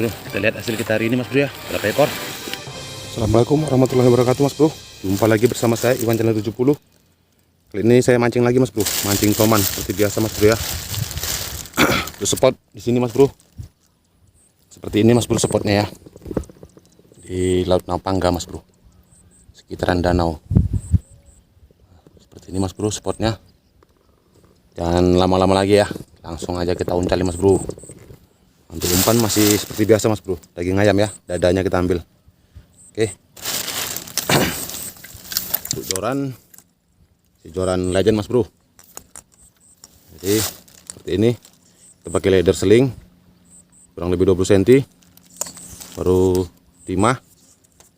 bro, kita lihat hasil kita hari ini mas bro ya. Berapa ekor? Assalamualaikum warahmatullahi wabarakatuh mas bro. Jumpa lagi bersama saya Iwan Channel 70. Kali ini saya mancing lagi mas bro, mancing toman seperti biasa mas bro ya. Terus spot di sini mas bro. Seperti ini mas bro spotnya ya. Di Laut Napangga mas bro. Sekitaran danau. Seperti ini mas bro spotnya. Jangan lama-lama lagi ya. Langsung aja kita uncali mas bro. Untuk umpan masih seperti biasa mas bro, daging ayam ya, dadanya kita ambil. Oke. Untuk joran, si joran legend mas bro. Jadi seperti ini, kita pakai leader seling kurang lebih 20 cm, baru timah,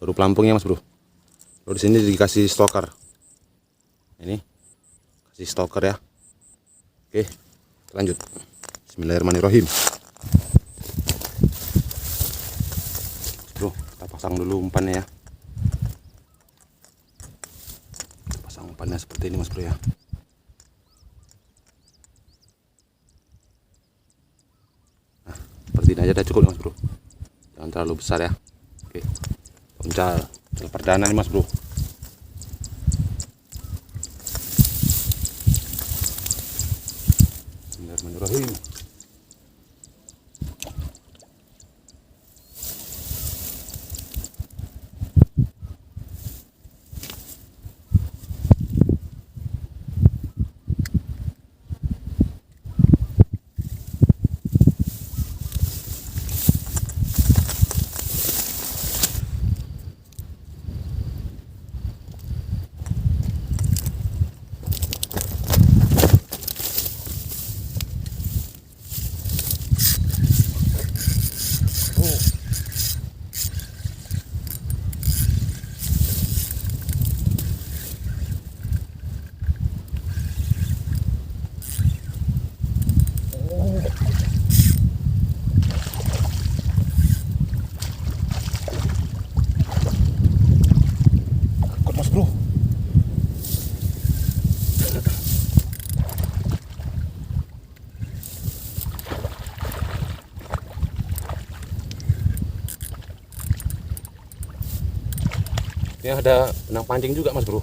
baru pelampungnya mas bro. Lalu di sini dikasih stoker. Ini kasih stoker ya. Oke, lanjut. Bismillahirrahmanirrahim. Bro, kita pasang dulu umpannya ya. Kita pasang umpannya seperti ini mas bro ya. Nah, seperti ini aja udah cukup mas bro. Jangan terlalu besar ya. Oke, uncal perdana nih mas bro. Bismillahirrahmanirrahim. Ini ada benang pancing juga mas bro.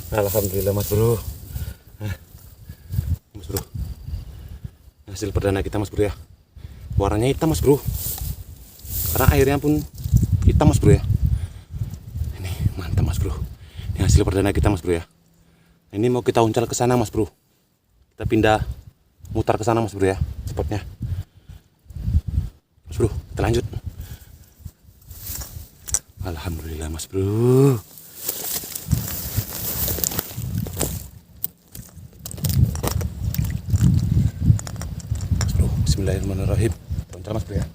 Alhamdulillah mas bro. Mas bro, hasil perdana kita mas bro ya. Warnanya hitam mas bro, karena airnya pun hitam mas bro ya. Ini mantap mas bro. Ini hasil perdana kita mas bro ya. Ini mau kita uncal ke sana mas bro. Kita pindah mutar ke sana mas bro ya, spotnya. Mas bro, kita lanjut. Alhamdulillah mas bro. Bismillahirrahmanirrahim. Uncal mas bro ya.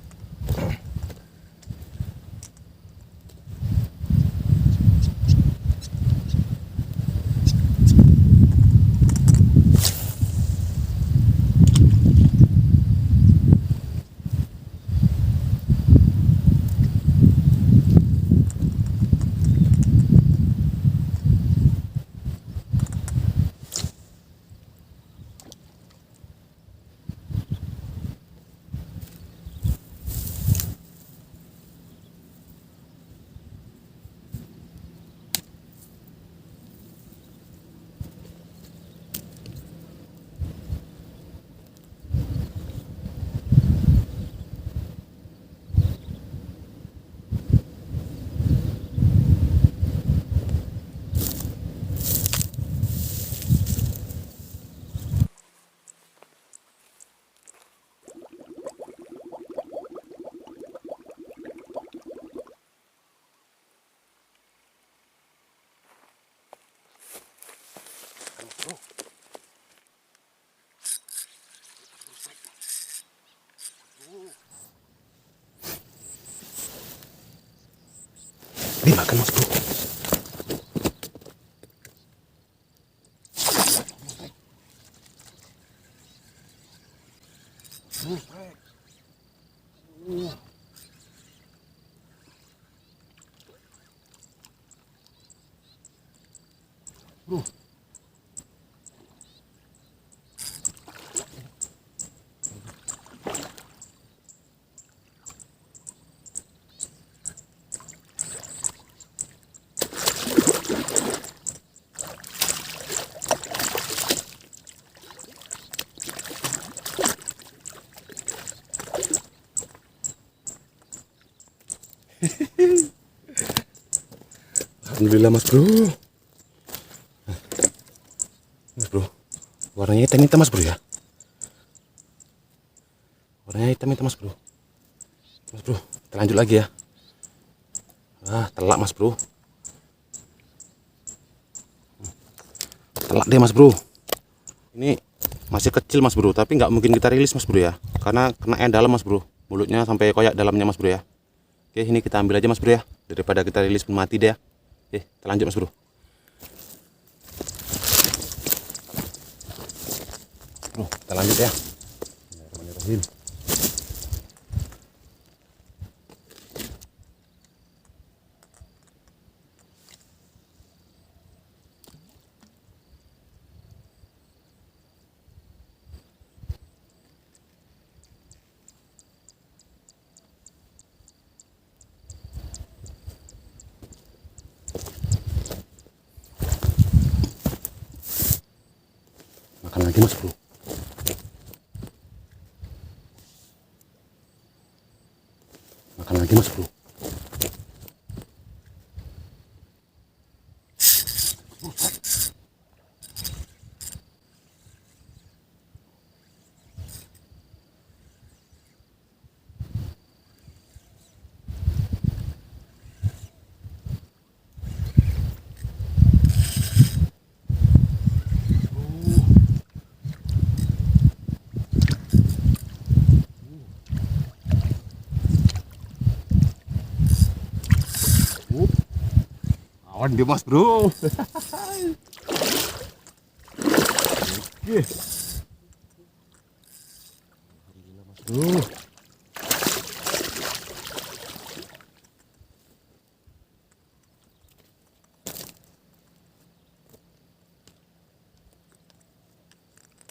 Dimakan mas bro. Alhamdulillah mas bro. Mas bro, warnanya hitam-hitam mas bro ya. Warnanya hitam-hitam mas bro. Mas bro, kita lanjut lagi ya. Telak mas bro. Telak deh mas bro. Ini masih kecil mas bro, tapi nggak mungkin kita rilis mas bro ya, karena kena yang dalam mas bro. Mulutnya sampai koyak dalamnya mas bro ya. Oke, ini kita ambil aja mas bro ya, daripada kita rilis pun mati deh ya. Oke, kita lanjut mas bro. Bro, kita lanjut ya. Bismillahirrahmanirrahim. Makan lagi mas bro. Makan lagi mas bro. Awan dia mas bro. Oke. Alhamdulillah mas bro.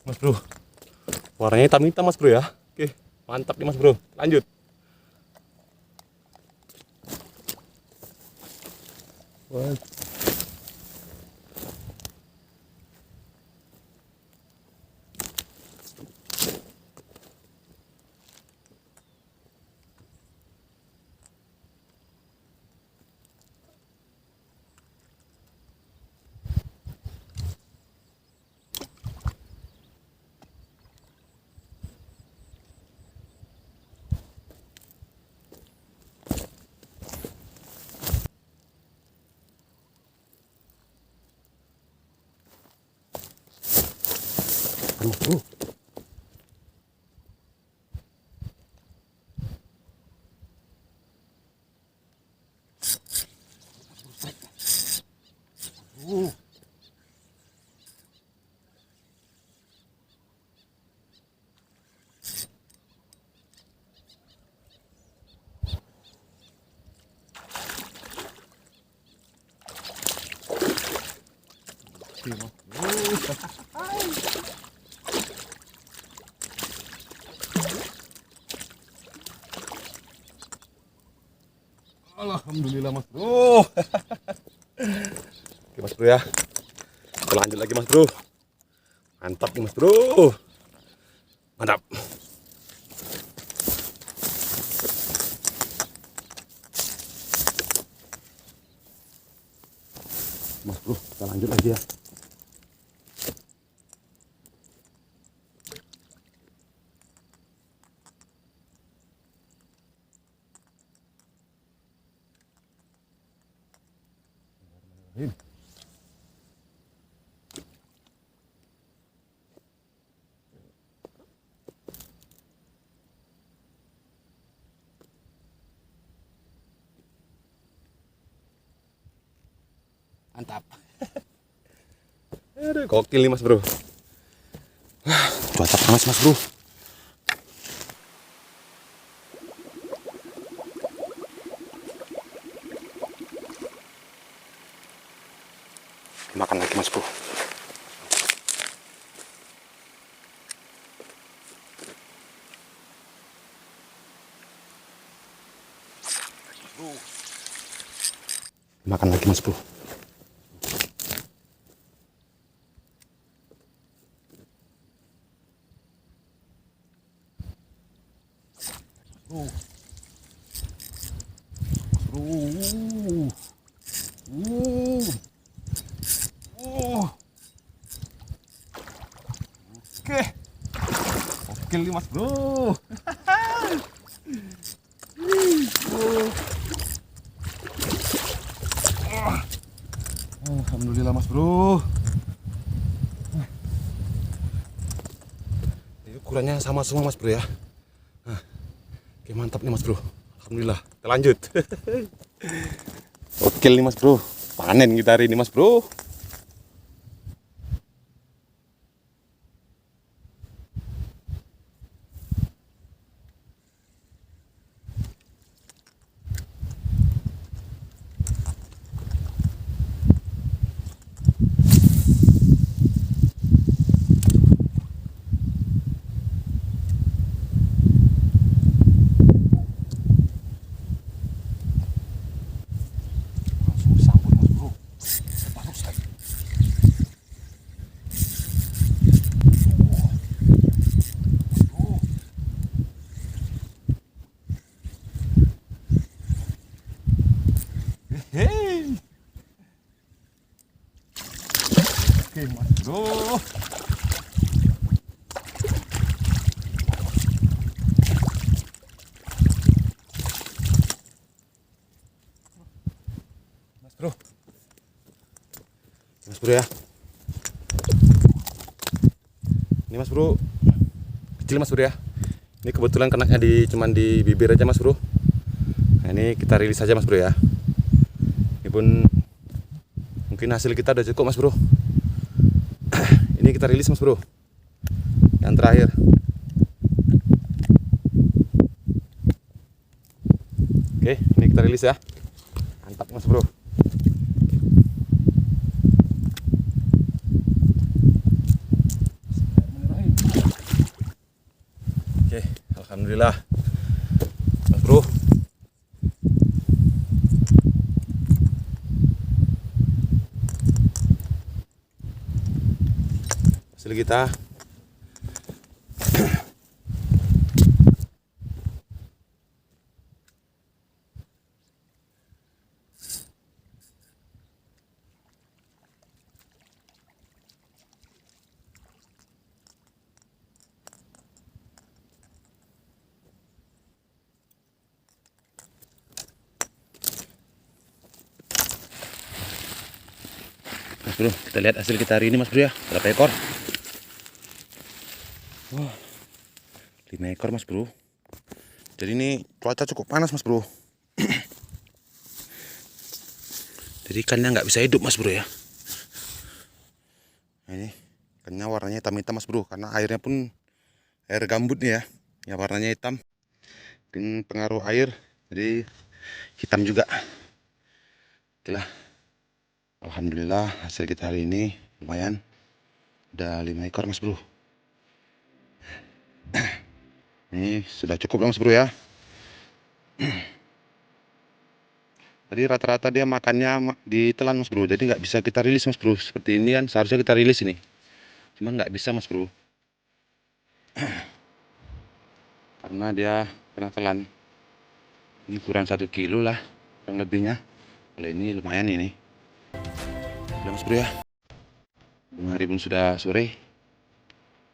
Mas bro, warnanya hitam-hitam mas bro ya. Oke, mantap nih mas bro. Lanjut. Wah. Mas bro. Alhamdulillah mas bro. Oke mas bro ya, kita lanjut lagi mas bro. Mantap nih mas bro. Mantap. Mas bro, kita lanjut lagi ya. Mantap. Aduh, gokil nih mas bro. Cuaca panas mas bro. Makan lagi mas bro. Makan lagi mas bro. Oke, oke nih mas bro. Alhamdulillah mas bro. Ini ukurannya sama semua mas bro ya. Oke, mantap nih mas bro. Alhamdulillah. Kita lanjut. Oke nih mas bro. Panen kita hari ini mas bro. Langsung disambut mas bro. Masuk saya. Hei. Oke mas bro. Mas bro. Mas bro ya. Ini mas bro. Kecil mas bro ya. Ini kebetulan kenaknya cuman di bibir aja mas bro. Nah, ini kita rilis aja mas bro ya. Ini pun mungkin hasil kita udah cukup mas bro. Ini kita rilis mas bro. Yang terakhir. Oke, ini kita rilis ya. Mantap mas bro. Oke, alhamdulillah mas bro. Hasil kita Mas bro, kita lihat hasil kita hari ini mas bro ya. Berapa ekor? Wah, 5 ekor mas bro. jadi ini cuaca cukup panas mas bro. Jadi ikannya nggak bisa hidup mas bro ya. Nah, ini ikannya warnanya hitam-hitam mas bro, karena airnya pun air gambut nih ya. Ya warnanya hitam. Mungkin pengaruh air, jadi hitam juga. Itulah. Alhamdulillah hasil kita hari ini lumayan. Udah 5 ekor mas bro. Ini sudah cukup mas bro ya. Tadi rata-rata dia makannya ditelan mas bro, jadi nggak bisa kita rilis mas bro. Seperti ini kan seharusnya kita rilis ini, cuman nggak bisa mas bro. Karena dia kena telan. Ini kurang 1 kilo lah kurang lebihnya. Kalau ini lumayan ini. Udah mas bro ya. Hari pun sudah sore.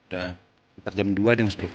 Udah sekitar jam 2 deh mas bro.